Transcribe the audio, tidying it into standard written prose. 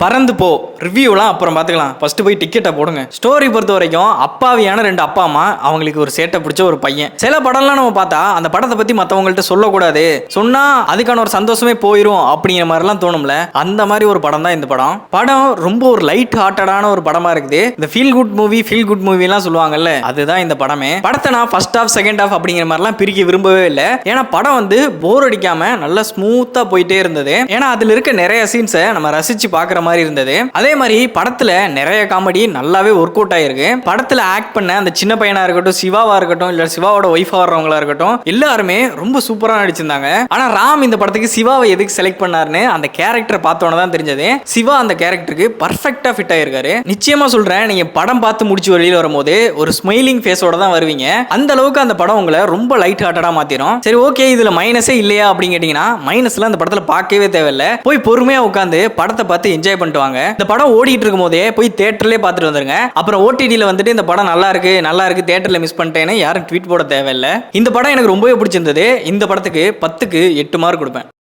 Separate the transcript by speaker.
Speaker 1: பறந்து போ ரிவ்யூலாம் அப்புறம் பார்த்துக்கலாம். ஃபர்ஸ்ட் போய் டிக்கெட்டை போடுங்க. ஸ்டோரி பொறுத்த வரைக்கும் அப்பாவியான ரெண்டு அப்பா அம்மா, அவங்களுக்கு ஒரு சேட்டை பிடிச்ச ஒரு பையன். சில படம்லாம் நம்ம பார்த்தா அந்த படத்தை பத்தி மற்றவங்கள்ட்ட சொல்லக்கூடாது, சொன்னா அதுக்கான ஒரு சந்தோஷமே போயிடும் அப்படிங்கிற மாதிரிலாம் தோணும்ல. அந்த மாதிரி ஒரு படம் தான் இந்த படம். படம் ரொம்ப ஒரு லைட் ஹார்ட்டடான ஒரு படமா இருக்குது. இந்த ஃபீல் குட் மூவிலாம் சொல்லுவாங்கல்ல, அதுதான் இந்த படமே. படத்தை நான் ஃபர்ஸ்ட் ஹாஃப் செகண்ட் ஹாஃப் அப்படிங்கிற மாதிரிலாம் பிரிக்க விரும்பவே இல்லை. ஏன்னா படம் வந்து போர் அடிக்காம நல்லா ஸ்மூத்தா போயிட்டே இருந்தது. ஏன்னா அதுல இருக்க நிறைய சீன்ஸை நம்ம ரசிச்சு பார்க்குற மாதிரி இருந்தது. அதே மாதிரி படத்துல நிறைய காமெடி நல்லாவே ஒர்க் அவுட் ஆயிருக்கு. படத்துல ஆக்ட் பண்ண அந்த சின்ன பையனா இருக்கட்டும், சிவாவா இருக்கட்டும், இல்ல சிவாவோட ஒய்ஃபா வர்றவங்களா இருக்கட்டும், எல்லாருமே ரொம்ப சூப்பரா நடிச்சிருந்தாங்க. ஆனா ராம் இந்த படத்துக்கு சிவாவை எதுக்கு செலக்ட் பண்ணாருன்னு அந்த கேரக்டர் பார்த்தோன்னு தான் தெரிஞ்சது. சிவா அந்த கேரக்டருக்கு பர்ஃபெக்ட்டா ஃபிட் ஆயிருக்காரு. நிச்சயமா சொல்றேன், நீங்க படம் பார்த்து முடிச்சு வெளியில வரும்போது ஒரு ஸ்மைலிங் ஃபேஸோட தான் வருவீங்க. அந்த அளவுக்கு அந்த படம் உங்களை ரொம்ப லைட் ஹார்ட்டடா மாத்திரும். சரி, ஓகே, இதுல மைனஸே இல்லையா அப்படின்னு கேட்டீங்கன்னா, மைனஸ்லாம் அந்த படத்துல பார்க்கவே தேவையில்லை. போய் பொறுமையா உட்காந்து படத்தை பார்த்து என்ஜாய் பண்ணிட்டு வாங்க. இந்த படம் ஓடிட்டு இருக்கும் போதே போய் தியேட்டர்லயே பார்த்துட்டு வந்துருங்க. அப்புறம் ஓடிடில வந்துட்டு இந்த படம் நல்லா இருக்கு தியேட்டர்ல மிஸ் பண்ணிட்டேன்னு யாரும் ட்வீட் போட தேவையில்லை. இந்த படம் எனக்கு ரொம்பவே பிடிச்சிருந்தது. இந்த படத்துக்கு 10க்கு 8 மார்க் கொடுப்பேன்.